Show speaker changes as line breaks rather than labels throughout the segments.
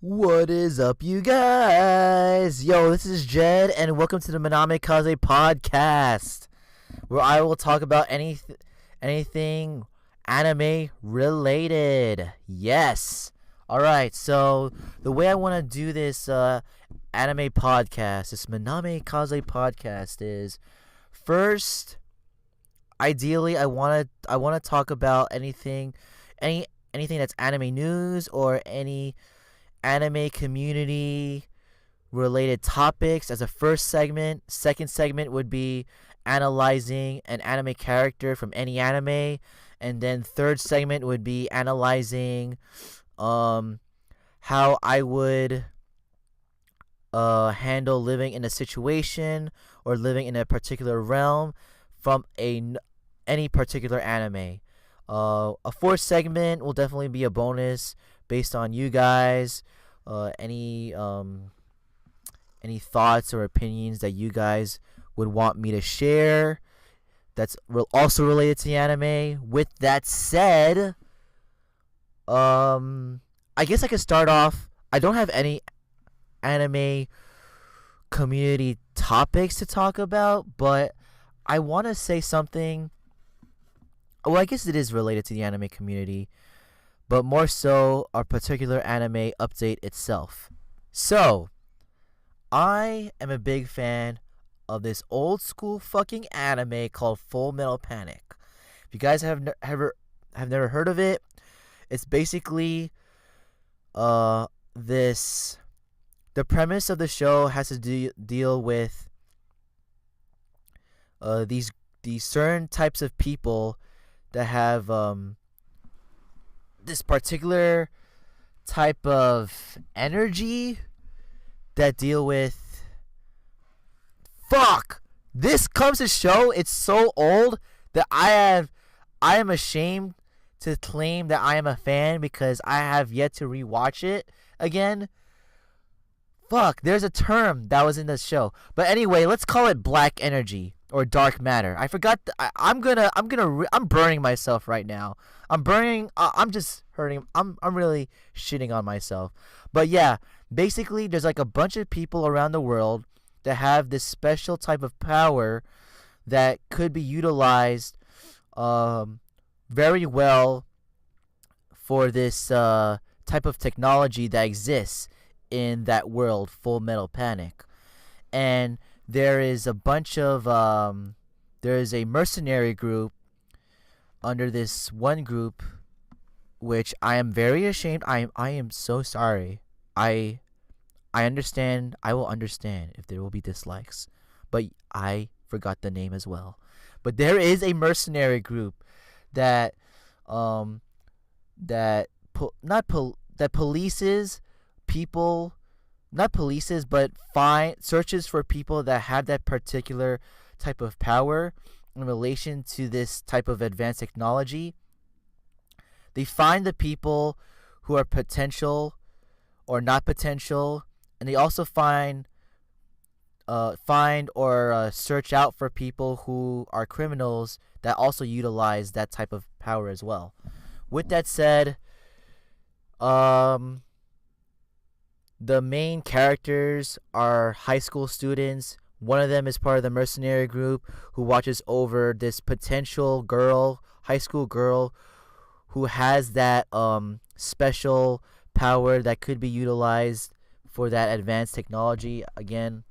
What is up, you guys? Yo, this is Jed, and welcome to the Minami Kaze podcast, where I will talk about anything anime related. Yes. All right. So the way I want to do this anime podcast, this Minami Kaze podcast, is first, ideally, I want to talk about anything that's anime news or any anime community related topics as a first segment. Second segment would be analyzing an anime character from any anime, and then third segment would be analyzing how I would handle living in a situation or living in a particular realm from any particular anime. A fourth segment will definitely be a bonus based on you guys. Any thoughts or opinions that you guys would want me to share that's also related to the anime. With that said, I guess I could start off. I don't have any anime community topics to talk about, but I want to say something. Well, I guess it is related to the anime community, but more so a particular anime update itself. So, I am a big fan of this old school fucking anime called Full Metal Panic. If you guys have never heard of it, it's basically this. The premise of the show has to deal with these certain types of people that have this particular type of energy that deal with this comes to show it's so old that I am ashamed to claim that I am a fan because I have yet to rewatch it again. There's a term that was in the show. But anyway, let's call it black energy or dark matter. I forgot. I'm burning myself right now. I'm just hurting. I'm really shitting on myself. But yeah, basically, there's like a bunch of people around the world that have this special type of power that could be utilized very well for this type of technology that exists in that world, Full Metal Panic. And there is a bunch of there is a mercenary group under this one group, which I am very ashamed. I am so sorry. I understand. I will understand if there will be dislikes, but I forgot the name as well. But there is a mercenary group that polices people, not polices, but searches for people that have that particular type of power in relation to this type of advanced technology. They find the people who are potential or not potential, and they also find or search out for people who are criminals that also utilize that type of power as well. With that said, the main characters are high school students. One of them is part of the mercenary group who watches over this potential high school girl, who has that special power that could be utilized for that advanced technology. Again,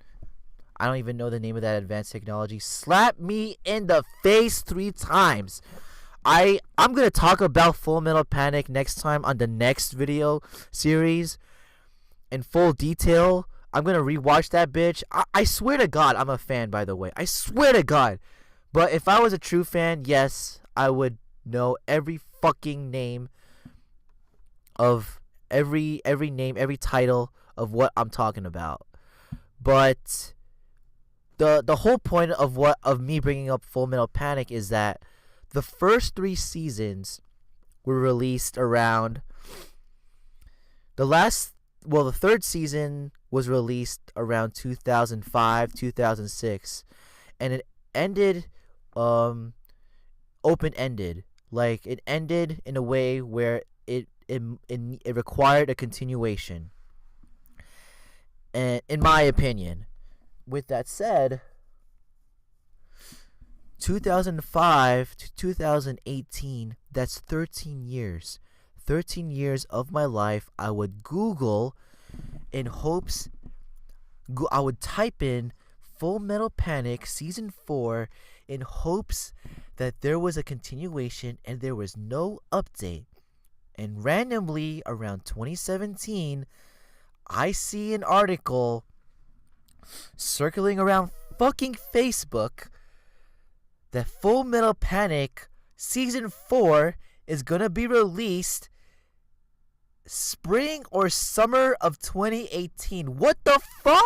I don't even know the name of that advanced technology. Slap me in the face 3 times. I'm going to talk about Full Metal Panic next time on the next video series in full detail. I'm going to rewatch that bitch. I swear to God I'm a fan, by the way. I swear to God. But if I was a true fan, yes, I would know every fucking name of every name, every title of what I'm talking about. But the whole point of me bringing up Full Metal Panic is that the first 3 seasons were released around the third season was released around 2005, 2006, and it ended open-ended. Like, it ended in a way where it required a continuation. And in my opinion, with that said, 2005 to 2018, that's 13 years. 13 years of my life I would Google in hopes I would type in Full Metal Panic season 4 in hopes that there was a continuation, and there was no update. And randomly around 2017, I see an article circling around fucking Facebook that Full Metal Panic season 4 is gonna be released spring or summer of 2018. What the fuck?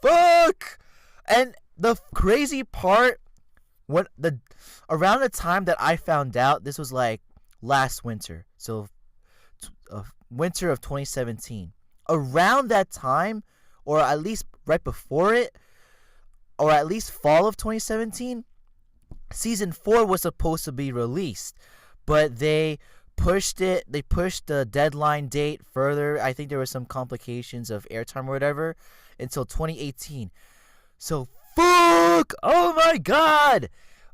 Fuck! And the crazy part, around the time that I found out, this was like last winter, so winter of 2017. Around that time, or at least right before it, or at least fall of 2017, season 4 was supposed to be released, but they pushed it. They pushed the deadline date further. I think there were some complications of airtime or whatever until 2018. So fuck! Oh my god!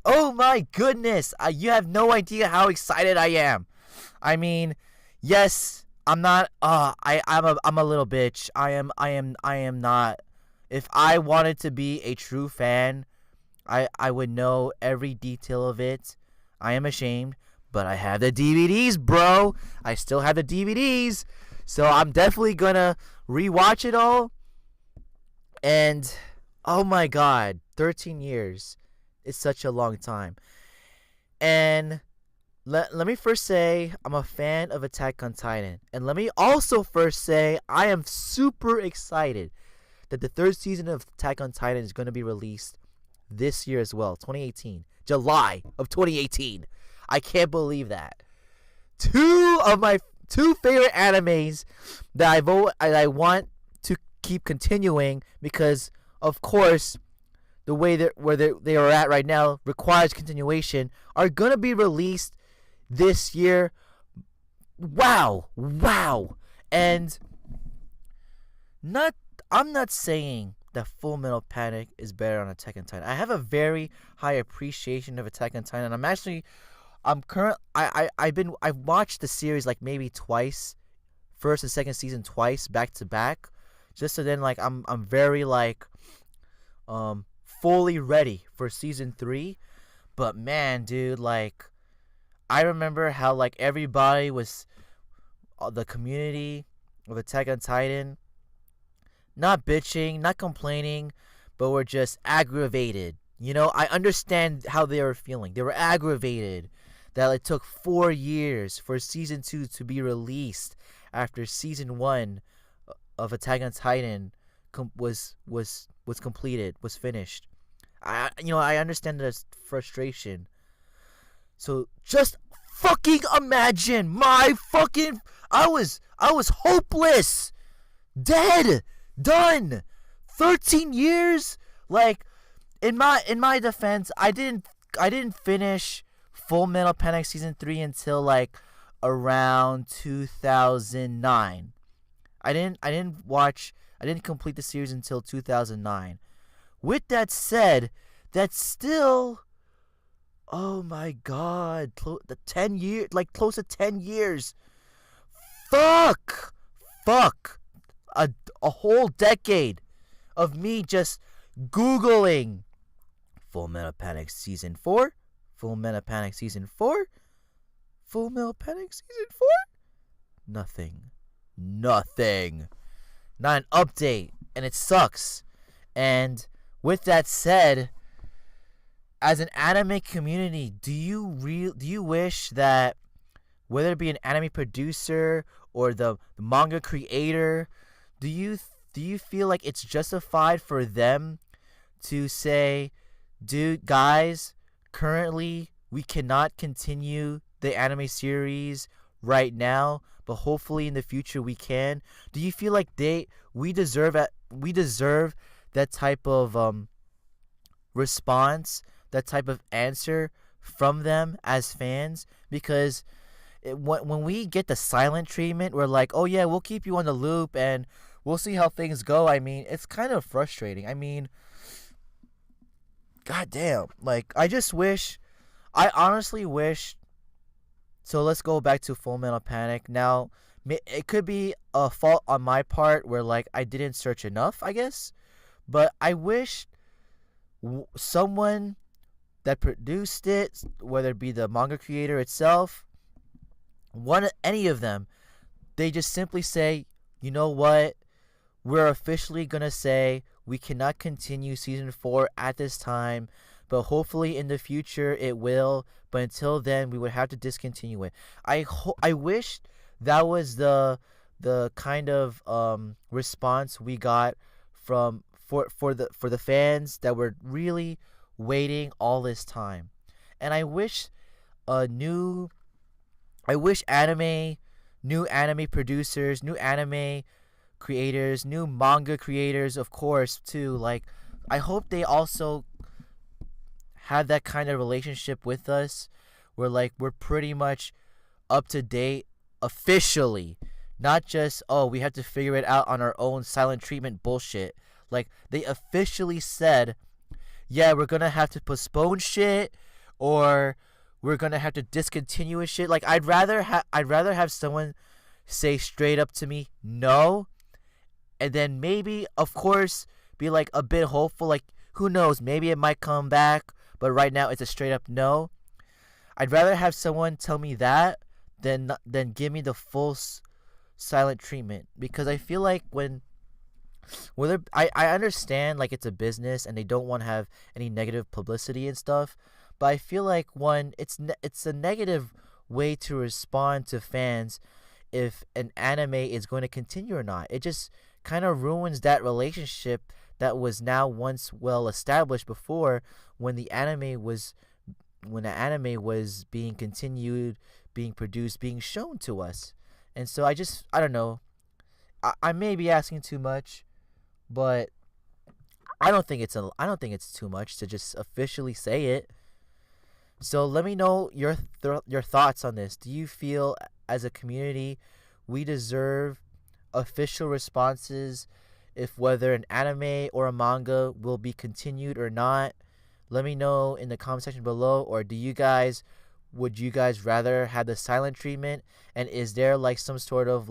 Oh my goodness! You have no idea how excited I am. I mean, yes, I'm not. I'm a little bitch. I am not. If I wanted to be a true fan, I would know every detail of it. I am ashamed, but I have the DVDs, bro. I still have the DVDs, so I'm definitely gonna rewatch it all. And oh my god, 13 years is such a long time. And let me first say I'm a fan of Attack on Titan, and let me also first say I am super excited that the third season of Attack on Titan is going to be released this year as well, 2018, July of 2018. I can't believe that. Two of my favorite animes that I want to keep continuing because, of course, the way that they are at right now requires continuation, are going to be released this year. Wow. And I'm not saying that Full Metal Panic is better on Attack on Titan. I have a very high appreciation of Attack on Titan. I've watched the series like maybe twice, first and second season twice back to back, just so then like I'm very like fully ready for season 3. But man, dude, like I remember how like everybody was, the community of Attack on Titan, not bitching, not complaining, but were just aggravated. You know, I understand how they were feeling. They were aggravated that it took 4 years for season 2 to be released after season 1 of Attack on Titan was completed, was finished. I understand the frustration. So just fucking imagine I was hopeless, dead, done. 13 years. Like in my defense, I didn't finish Full Metal Panic season 3 until like around 2009. I didn't complete the series until 2009. With that said, that's still, oh my god, the 10 years, like close to 10 years. Fuck. A whole decade of me just Googling Full Metal Panic season 4, Full Metal Panic season 4, Full Metal Panic season 4. Nothing. Not an update, and it sucks. And with that said, as an anime community, do you wish that, whether it be an anime producer or the manga creator, do you feel like it's justified for them to say, dude, guys, currently we cannot continue the anime series right now, but hopefully in the future we can? Do you feel like we deserve that type of response, that type of answer from them as fans? Because when we get the silent treatment, we're like, oh yeah, we'll keep you on the loop and we'll see how things go. I mean, it's kind of frustrating. I mean, goddamn. Like, I honestly wish. So let's go back to Full Metal Panic. Now, it could be a fault on my part where like I didn't search enough, I guess. But I wish someone that produced it, whether it be the manga creator itself, any of them, they just simply say, you know what, we're officially gonna say we cannot continue season 4 at this time, but hopefully in the future it will. But until then, we would have to discontinue it. I wish that was the kind of response we got from for the fans that were really waiting all this time. And I wish new anime producers, new anime creators, new manga creators, of course, too. Like, I hope they also have that kind of relationship with us where like we're pretty much up to date officially, not just, oh, we have to figure it out on our own silent treatment bullshit. Like, they officially said, yeah, we're gonna have to postpone shit, or we're gonna have to discontinue shit. Like, I'd rather have someone say straight up to me no, and then maybe, of course, be like a bit hopeful, like, who knows, maybe it might come back, but right now it's a straight up no. I'd rather have someone tell me that than give me the full silent treatment, because I feel like whether I understand like it's a business and they don't want to have any negative publicity and stuff, but I feel like it's a negative way to respond to fans if an anime is going to continue or not. It just kind of ruins that relationship that was now once well established before, when the anime was being continued, being produced, being shown to us. And so I don't know. I may be asking too much, but I don't think it's too much to just officially say it. So let me know your thoughts on this. Do you feel as a community we deserve official responses if whether an anime or a manga will be continued or not? Let me know in the comment section below. Or would you guys rather have the silent treatment? And is there like some sort of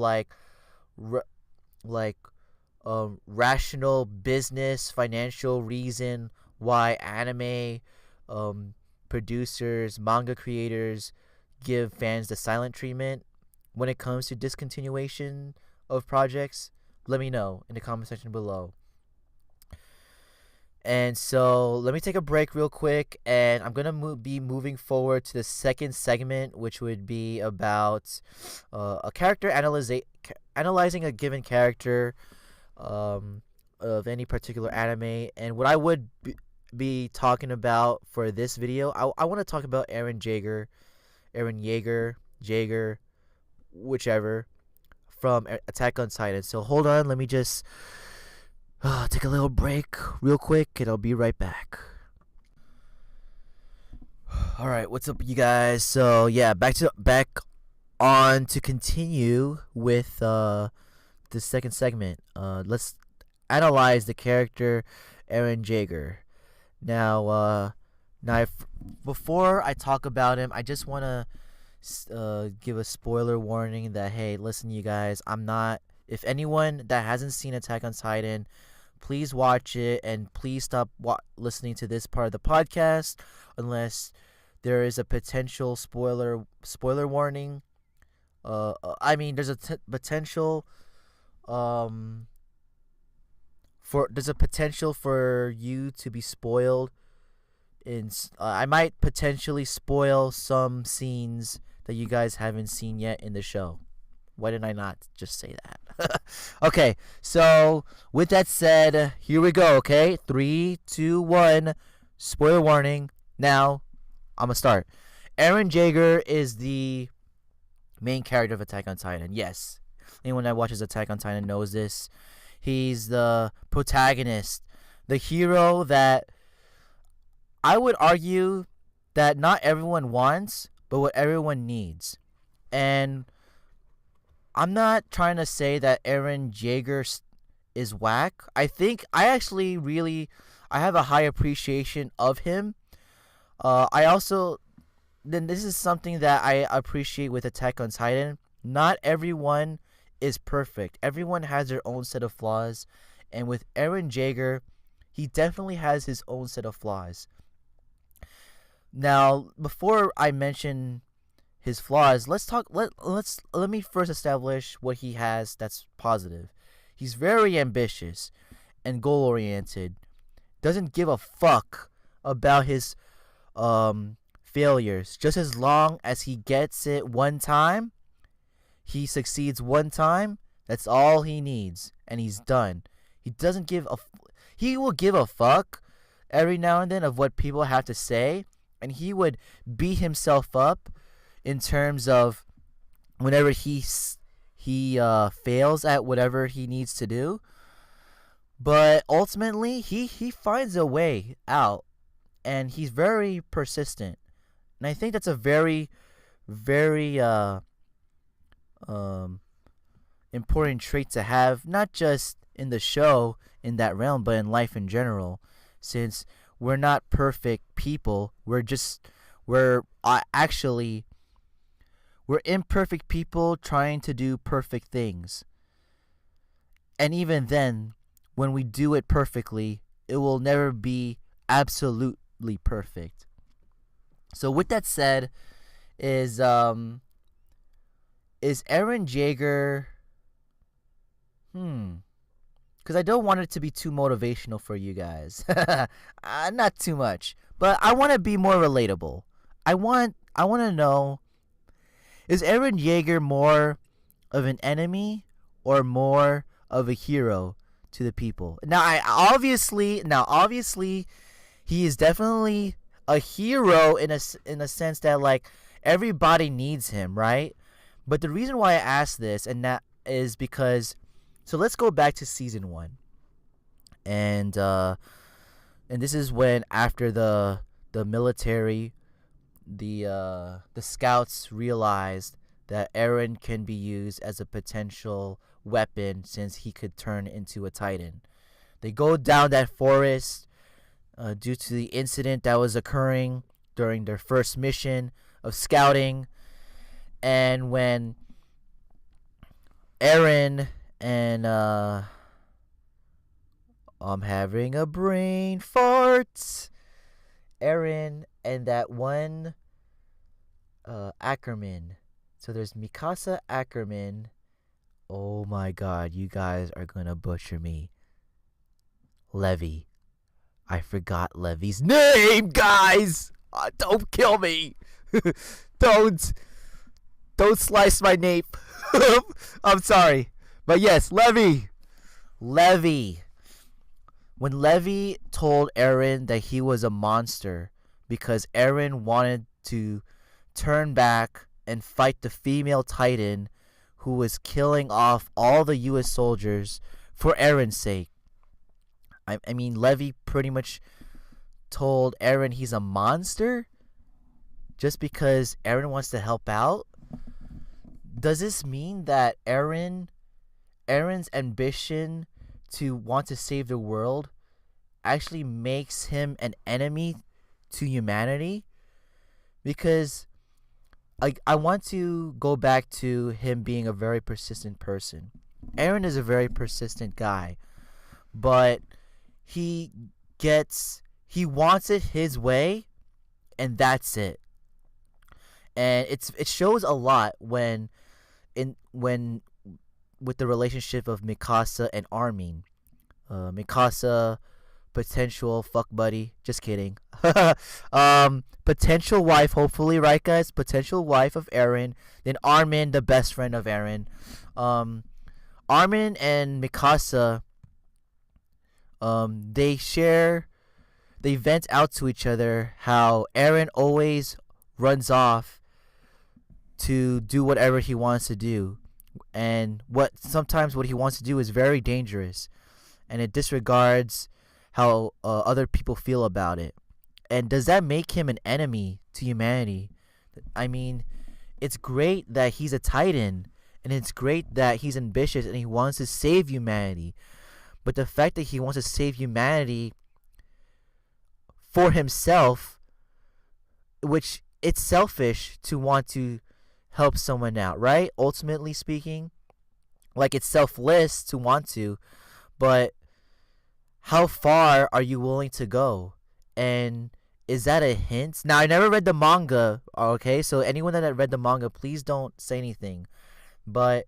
rational business financial reason why anime producers, manga creators give fans the silent treatment when it comes to discontinuation of projects? Let me know in the comment section below. And so let me take a break real quick, and I'm going to be moving forward to the second segment, which would be about a character analyzing a given character of any particular anime. And what I would be talking about for this video, I want to talk about Eren Jaeger, whichever, from Attack on Titan. So hold on, let me just take a little break real quick, and I'll be right back. All right, what's up, you guys? So yeah, back on to continue with the second segment. Let's analyze the character Eren Jaeger. Now, before I talk about him, I just want to give a spoiler warning that, hey, listen, you guys, if anyone that hasn't seen Attack on Titan, please watch it, and please stop listening to this part of the podcast unless there is a potential spoiler warning. There's a potential for you to be spoiled. I might potentially spoil some scenes that you guys haven't seen yet in the show. Why did I not just say that? Okay, so with that said, here we go, okay? 3, 2, 1, spoiler warning. Now, I'm going to start. Eren Jaeger is the main character of Attack on Titan. Yes, anyone that watches Attack on Titan knows this. He's the protagonist, the hero that I would argue that not everyone wants, but what everyone needs. And I'm not trying to say that Eren Jaeger is whack. I actually really I have a high appreciation of him. I also then this is something that I appreciate with Attack on Titan. Not everyone is perfect. Everyone has their own set of flaws, and with Eren Jaeger, he definitely has his own set of flaws. Now, before I mention his flaws, let me first establish what he has that's positive. He's very ambitious and goal oriented. Doesn't give a fuck about his failures. Just as long as he gets it one time, he succeeds one time, that's all he needs and he's done. He doesn't give a he will give a fuck every now and then of what people have to say, and he would beat himself up in terms of whenever he fails at whatever he needs to do. But ultimately, he finds a way out, and he's very persistent. And I think that's a very, very important trait to have, not just in the show in that realm, but in life in general. Since we're not perfect people, actually we're imperfect people trying to do perfect things. And even then, when we do it perfectly, it will never be absolutely perfect. So with that said, is Eren Jaeger because I don't want it to be too motivational for you guys. Not too much, but I want to be more relatable. I want to know, is Eren Jaeger more of an enemy or more of a hero to the people? Now, obviously, he is definitely a hero in a sense that, like, everybody needs him, right? But the reason why I ask this, and that is because, so let's go back to season 1, and this is when, after the military, the scouts realized that Eren can be used as a potential weapon since he could turn into a Titan. They go down that forest due to the incident that was occurring during their first mission of scouting, and when Eren and I'm having a brain fart. Eren and that one Ackerman. So there's Mikasa Ackerman. Oh my god, you guys are gonna butcher me. Levy. I forgot Levy's name, guys! Don't kill me! Don't slice my nape. I'm sorry. But yes, Levy. When Levy told Eren that he was a monster because Eren wanted to turn back and fight the female Titan who was killing off all the US soldiers for Eren's sake. I mean, Levy pretty much told Eren he's a monster just because Eren wants to help out. Does this mean that Eren's ambition to want to save the world actually makes him an enemy to humanity? Because I want to go back to him being a very persistent person. Eren is a very persistent guy, but he wants it his way, and that's it. And it shows a lot when with the relationship of Mikasa and Armin. Mikasa, potential fuck buddy. Just kidding. Potential wife, hopefully, right, guys? Potential wife of Eren. Then Armin, the best friend of Eren. Armin and Mikasa, they vent out to each other how Eren always runs off to do whatever he wants to do, and sometimes what he wants to do is very dangerous, and it disregards how other people feel about it. And does that make him an enemy to humanity? I mean, it's great that he's a Titan, and it's great that he's ambitious and he wants to save humanity. But the fact that he wants to save humanity for himself, which it's selfish to want to help someone out, right? Ultimately speaking, like it's selfless to want to, but how far are you willing to go? And is that a hint? Now, I never read the manga, okay? So anyone that read the manga, please don't say anything. But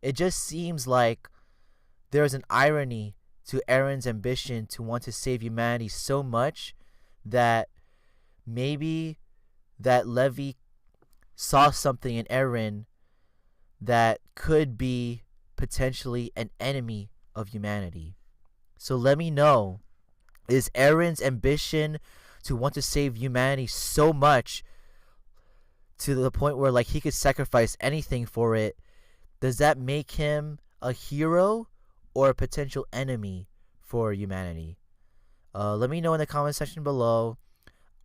it just seems like there's an irony to Eren's ambition to want to save humanity so much that maybe that Levi saw something in Eren that could be potentially an enemy of humanity. So let me know, is Eren's ambition to want to save humanity so much to the point where like he could sacrifice anything for it? Does that make him a hero or a potential enemy for humanity? Let me know in the comment section below.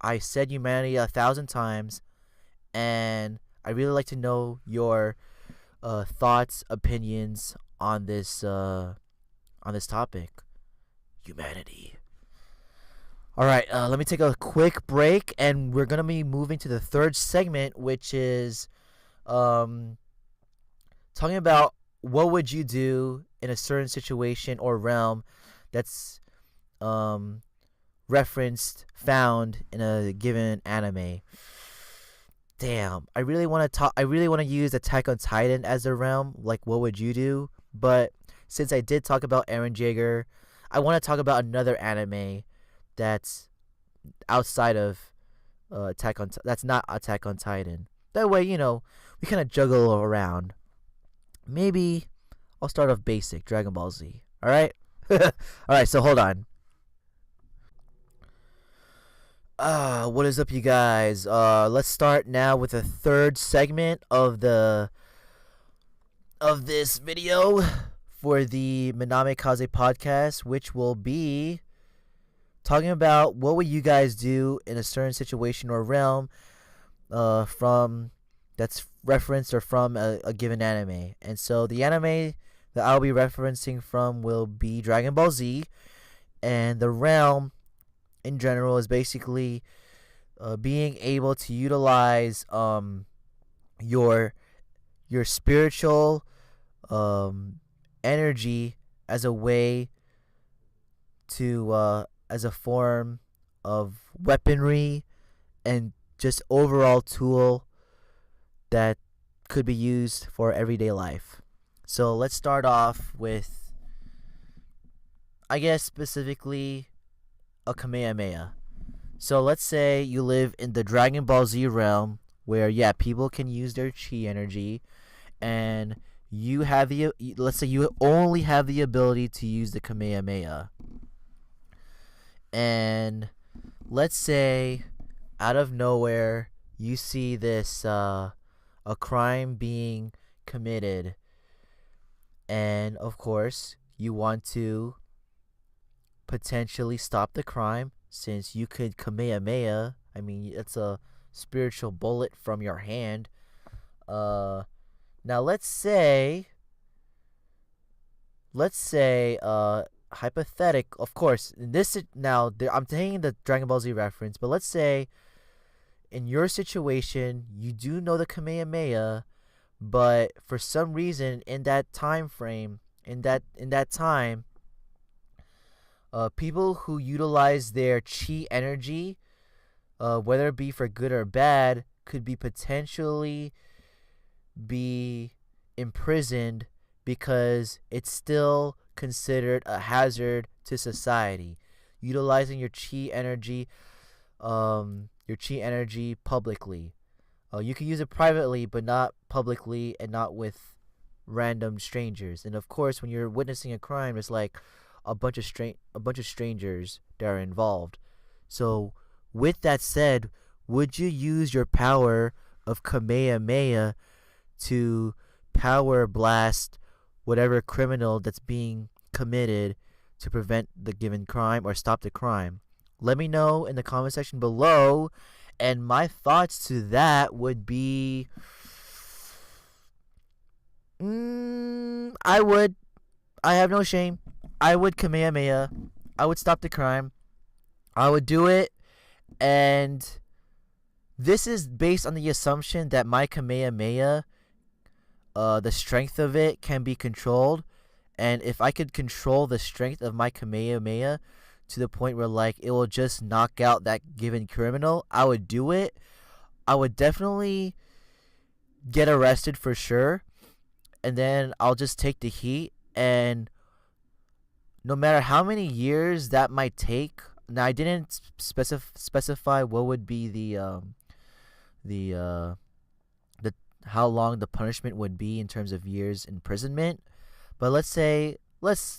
I said humanity 1,000 times, and I really like to know your thoughts, opinions on this topic, humanity. All right, let me take a quick break, and we're gonna be moving to the third segment, which is talking about what would you do in a certain situation or realm that's found in a given anime. Damn, I really want to use Attack on Titan as a realm, like what would you do? But since I did talk about Eren Jaeger, I want to talk about another anime that's outside of that's not Attack on Titan. That way, we kind of juggle around. Maybe I'll start off basic, Dragon Ball Z. All right? All right, so hold on. What is up, you guys? Let's start now with the third segment of this video for the Minami Kaze podcast, which will be talking about what would you guys do in a certain situation or realm from that's referenced or from a given anime. And so the anime that I'll be referencing from will be Dragon Ball Z, and the realm in general is basically being able to utilize your spiritual energy as a way to as a form of weaponry and just overall tool that could be used for everyday life. So let's start off with, I guess, specifically a Kamehameha. So let's say you live in the Dragon Ball Z realm where, people can use their chi energy, and you have let's say you only have the ability to use the Kamehameha. And let's say out of nowhere you see this a crime being committed, and of course you want to potentially stop the crime, since you could Kamehameha. I mean, it's a spiritual bullet from your hand. Now let's say hypothetical, of course, in this now I'm taking the Dragon Ball Z reference, but let's say in your situation you do know the Kamehameha, but for some reason in that time frame, in that time, people who utilize their chi energy, whether it be for good or bad, could be potentially be imprisoned because it's still considered a hazard to society. Utilizing your chi energy publicly. You can use it privately, but not publicly, and not with random strangers. And of course, when you're witnessing a crime, it's like a bunch of strangers that are involved. So with that said, would you use your power of Kamehameha to power blast whatever criminal that's being committed to prevent the given crime or stop the crime? Let me know in the comment section below, and my thoughts to that would be, I would. I have no shame. I would Kamehameha. I would stop the crime. I would do it, and this is based on the assumption that my Kamehameha, the strength of it can be controlled, and if I could control the strength of my Kamehameha to the point where like it will just knock out that given criminal, I would do it. I would definitely get arrested for sure, and then I'll just take the heat. And no matter how many years that might take, now I didn't specify what would be the the how long the punishment would be in terms of years imprisonment, but let's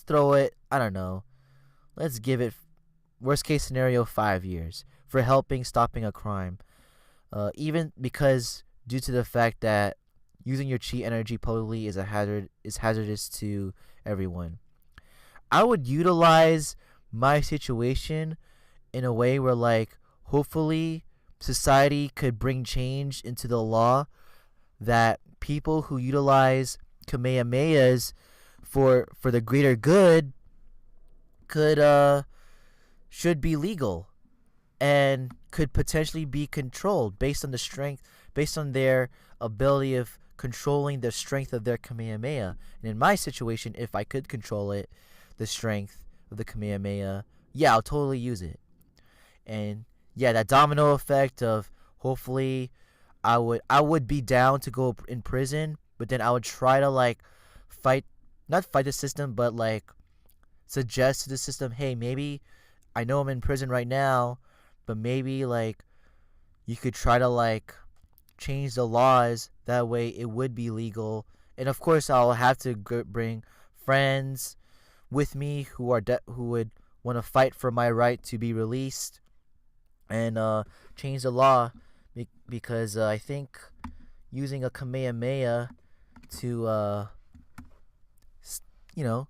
throw it, I don't know, let's give it worst case scenario 5 years for helping stopping a crime. Even because due to the fact that using your chi energy publicly is hazardous to everyone. I would utilize my situation in a way where like hopefully society could bring change into the law that people who utilize Kamehamehas for the greater good could should be legal and could potentially be controlled based on their ability of controlling the strength of their Kamehameha. And in my situation, if I could control it, the strength of the Kamehameha, yeah, I'll totally use it. And yeah, that domino effect of hopefully I would be down to go in prison, but then I would try to like fight not fight the system, but like suggest to the system, hey, maybe I know I'm in prison right now, but maybe like you could try to like change the laws that way it would be legal. And of course I'll have to bring friends with me who would want to fight for my right to be released and change the law because I think using a Kamehameha to you know,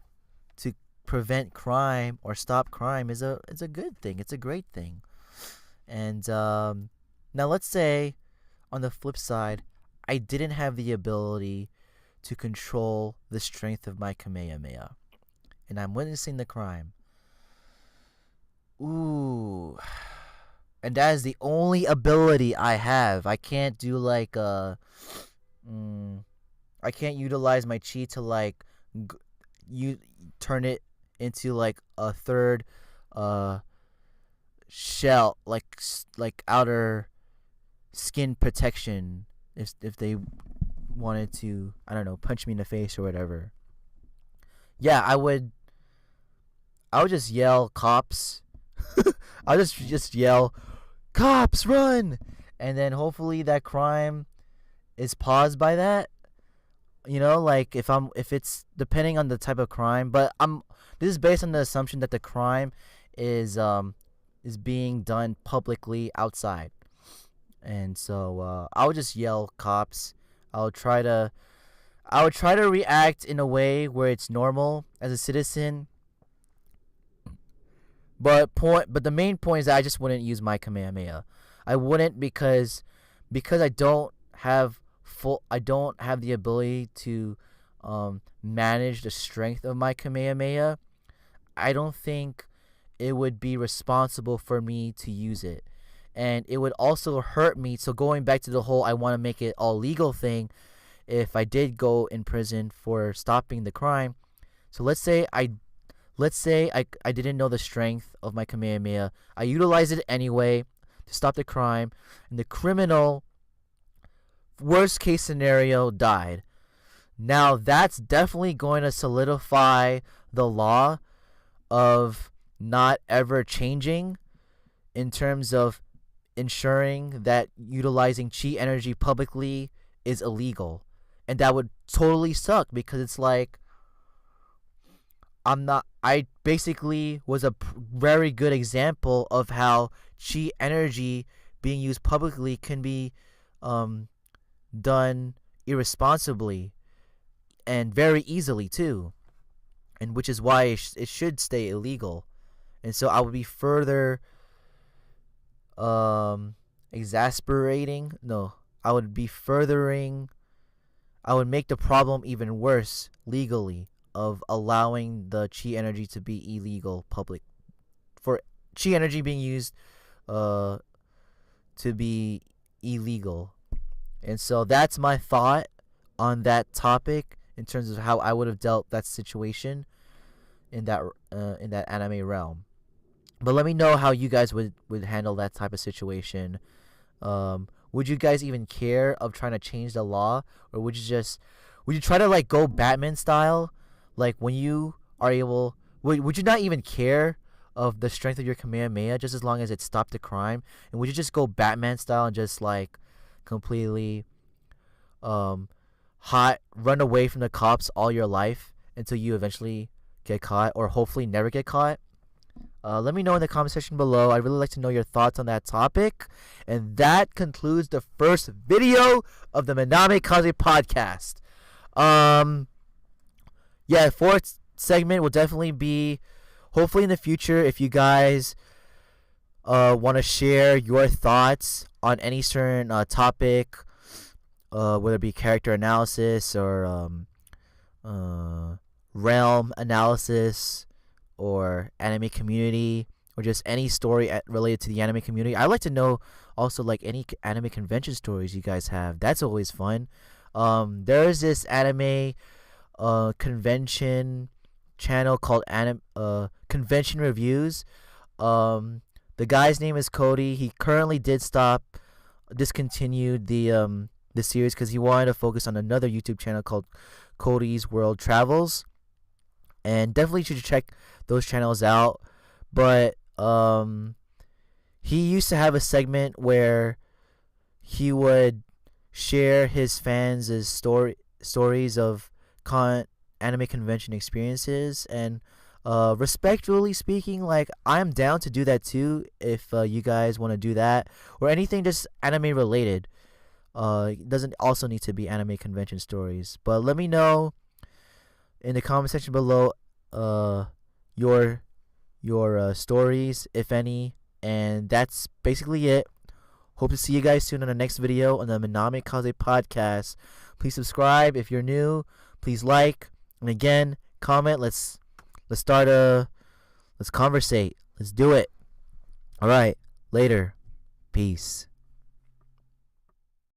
to prevent crime or stop crime is a good thing. It's a great thing. And now let's say on the flip side, I didn't have the ability to control the strength of my Kamehameha, and I'm witnessing the crime. Ooh. And that is the only ability I have. I can't do like I can't utilize my chi to like you turn it into like a third shell, like outer skin protection if they wanted to, I don't know, punch me in the face or whatever. Yeah, I would just yell cops. I'll just yell cops run, and then hopefully that crime is paused by that. You know, like if it's depending on the type of crime, but this is based on the assumption that the crime is being done publicly outside. And so I would just yell cops. I would try to react in a way where it's normal as a citizen. But the main point is that I just wouldn't use my Kamehameha. I wouldn't because I don't have the ability to manage the strength of my Kamehameha. I don't think it would be responsible for me to use it. And it would also hurt me. So going back to the whole I want to make it all legal thing, if I did go in prison for stopping the crime. So let's say I didn't know the strength of my Kamehameha. I utilized it anyway to stop the crime, and the criminal, worst case scenario, died. Now that's definitely going to solidify the law of not ever changing in terms of ensuring that utilizing chi energy publicly is illegal. And that would totally suck because it's like I basically was a very good example of how chi energy being used publicly can be done irresponsibly and very easily too, and which is why it should stay illegal. And so I would be further exasperating. No, I would be furthering. I would make the problem even worse legally of allowing the chi energy to be illegal public for chi energy being used uh to be illegal. And so that's my thought on that topic in terms of how I would have dealt that situation in that anime realm. But let me know how you guys would handle that type of situation. Would you guys even care of trying to change the law, or would you try to like go Batman style, like when you are able? Would you not even care of the strength of your Kamehameha just as long as it stopped the crime? And would you just go Batman style and just like completely um hot run away from the cops all your life until you eventually get caught, or hopefully never get caught? Let me know in the comment section below. I'd really like to know your thoughts on that topic. And that concludes the first video of the Minami Kaze podcast. Yeah, fourth segment will definitely be hopefully in the future. If you guys want to share your thoughts on any certain topic, whether it be character analysis or realm analysis, or anime community, or just any story related to the anime community. I'd like to know also like any anime convention stories you guys have. That's always fun. There's this anime convention channel called Convention Reviews. The guy's name is Cody. He currently discontinued the series because he wanted to focus on another YouTube channel called Cody's World Travels. And definitely should check those channels out. But he used to have a segment where he would share his fans' stories of anime convention experiences. And respectfully speaking, like, I'm down to do that too if you guys want to do that, or anything just anime related. It doesn't also need to be anime convention stories. But let me know in the comment section below your stories, if any. And that's basically it. Hope to see you guys soon on the next video on the Minami Kaze podcast. Please subscribe if you're new. Please like, and again, comment. Let's conversate. Let's do it. All right, later. Peace.